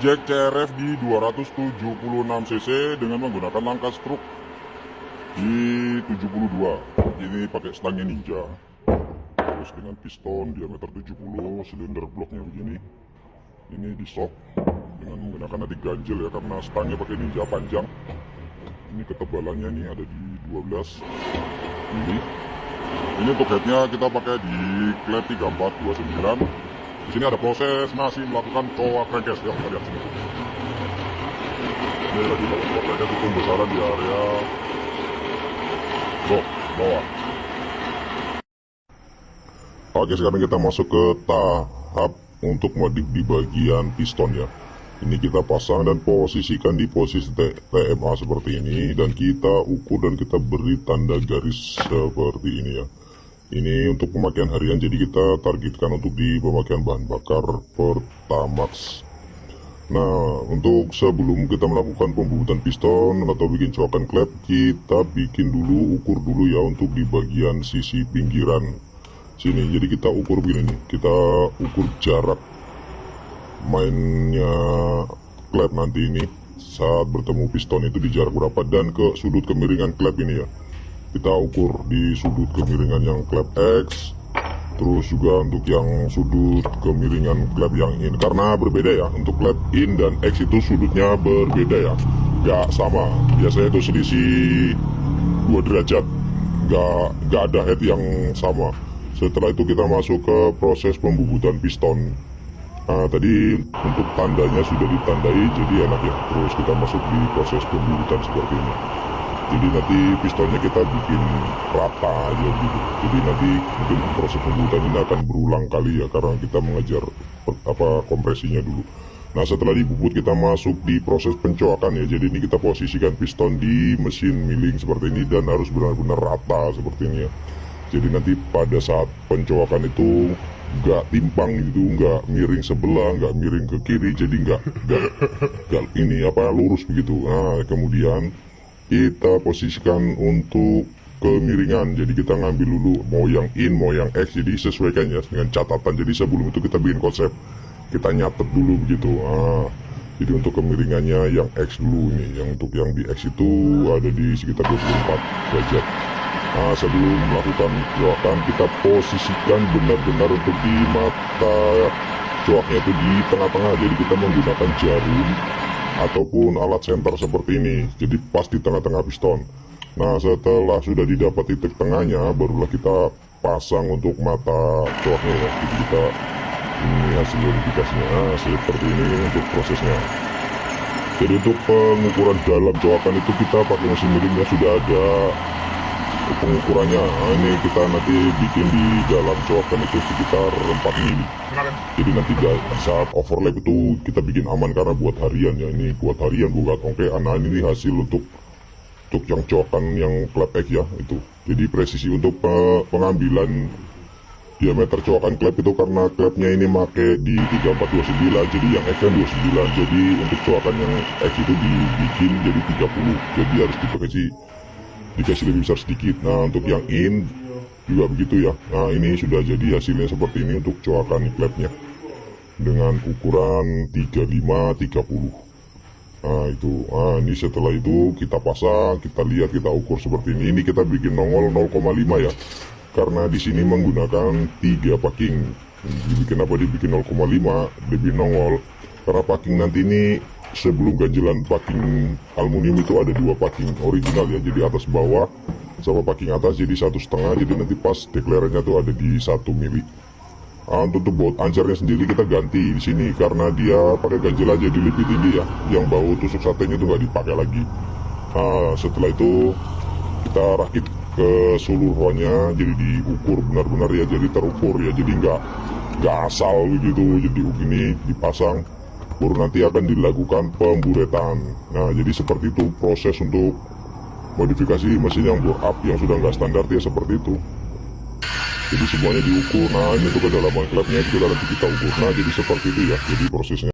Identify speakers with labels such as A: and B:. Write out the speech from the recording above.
A: jack CRF di 276 cc dengan menggunakan langkah stroke di 72. Ini pakai stangnya Ninja, terus dengan piston diameter 70, silinder bloknya begini. Ini di shock dengan menggunakan nanti ganjel ya, karena stangnya pakai Ninja panjang. Ini ketebalannya nih ada di 12 ini. Ini untuk headnya kita pakai di klep 3429. Di sini ada proses masih melakukan coak crankcase ya, kita lihat sini. Ini lagi melakukan coak crankcase itu pembesaran di area bawah. Oke, sekarang kita masuk ke tahap untuk modif di bagian piston ya. Ini kita pasang dan posisikan di posisi TMA seperti ini, dan kita ukur dan kita beri tanda garis seperti ini ya. Ini untuk pemakaian harian, jadi kita targetkan untuk di pemakaian bahan bakar Pertamax. Nah, untuk sebelum kita melakukan pembubutan piston atau bikin coakan klep, kita bikin dulu, ukur dulu ya untuk di bagian sisi pinggiran sini. Jadi kita ukur begini nih, kita ukur jarak mainnya klep nanti ini saat bertemu piston itu di jarak berapa, dan ke sudut kemiringan klep ini ya. Kita ukur di sudut kemiringan yang klep X, terus juga untuk yang sudut kemiringan klep yang in, karena berbeda ya. Untuk klep in dan X itu sudutnya berbeda ya, gak sama. Biasanya itu selisih 2 derajat, gak ada head yang sama. Setelah itu kita masuk ke proses pembubutan piston. Nah, tadi untuk tandanya sudah ditandai, jadi enak ya. Terus kita masuk di proses pembubutan seperti ini. Jadi nanti pistonnya kita bikin rata aja gitu. Jadi nanti mungkin proses pembubutan ini akan berulang kali ya, karena kita mengejar kompresinya dulu. Nah, setelah dibubut kita masuk di proses pencoakan ya. Jadi ini kita posisikan piston di mesin milling seperti ini, dan harus benar-benar rata seperti ini ya. Jadi nanti pada saat pencoakan itu nggak timpang gitu, nggak miring sebelah, nggak miring ke kiri, jadi nggak ini lurus begitu. Nah, kemudian kita posisikan untuk kemiringan. Jadi kita ngambil dulu mau yang in mau yang X, jadi sesuaikan ya dengan catatan. Jadi sebelum itu kita bikin konsep, kita nyatet dulu begitu. Nah, jadi untuk kemiringannya yang X dulu ini, yang untuk yang di X itu ada di sekitar 24 derajat. Nah, sebelum melakukan coakan kita posisikan benar-benar untuk di mata coaknya itu di tengah-tengah. Jadi kita menggunakan jarum ataupun alat senter seperti ini, jadi pas di tengah-tengah piston. Nah, setelah sudah didapat titik tengahnya, barulah kita pasang untuk mata coaknya ya. Jadi kita ini hasil verifikasinya. Nah, seperti ini untuk prosesnya. Jadi untuk pengukuran dalam coakan itu kita pakai mesin miringnya sudah ada pengukurannya. Nah, ini kita nanti bikin di dalam coakan itu sekitar 4 mili. Jadi nanti saat overlap itu kita bikin aman, karena buat harian ya. Ini buat harian buat ongkean. Nah, ini hasil untuk yang coakan yang klep X ya itu. Jadi presisi untuk pengambilan diameter coakan klep itu, karena klepnya ini make di 3429, jadi yang X kan 29. Jadi untuk coakan yang X itu dibikin jadi 30, jadi harus dikasih lebih besar sedikit. Nah, untuk yang in juga begitu ya. Nah, ini sudah jadi hasilnya seperti ini untuk coakan klepnya dengan ukuran 35-30. Nah, itu. Nah, ini setelah itu kita pasang, kita lihat, kita ukur seperti ini. Ini kita bikin nongol 0,5 ya, karena di sini menggunakan 3 packing. Dibikin 0,5 lebih nongol, karena packing nanti ini sebelum ganjelan packing aluminium itu ada 2 packing original ya. Jadi atas bawah sama packing atas jadi 1,5. Jadi nanti pas deklarasinya tuh ada di 1 mili. Nah, untuk baut ancarnya sendiri kita ganti di sini, karena dia pakai ganjelan jadi lebih tinggi ya. Yang bau tusuk satenya itu nggak dipakai lagi. Nah, setelah itu kita rakit keseluruhannya, jadi diukur benar-benar ya, jadi terukur ya. Jadi nggak asal begitu. Jadi ini dipasang, baru nanti akan dilakukan pemburetan. Nah, jadi seperti itu proses untuk modifikasi mesin yang bore up yang sudah nggak standar ya, seperti itu. Jadi semuanya diukur. Nah, ini tuh kedalaman klepnya juga nanti kita ukur. Nah, jadi seperti itu ya, jadi prosesnya.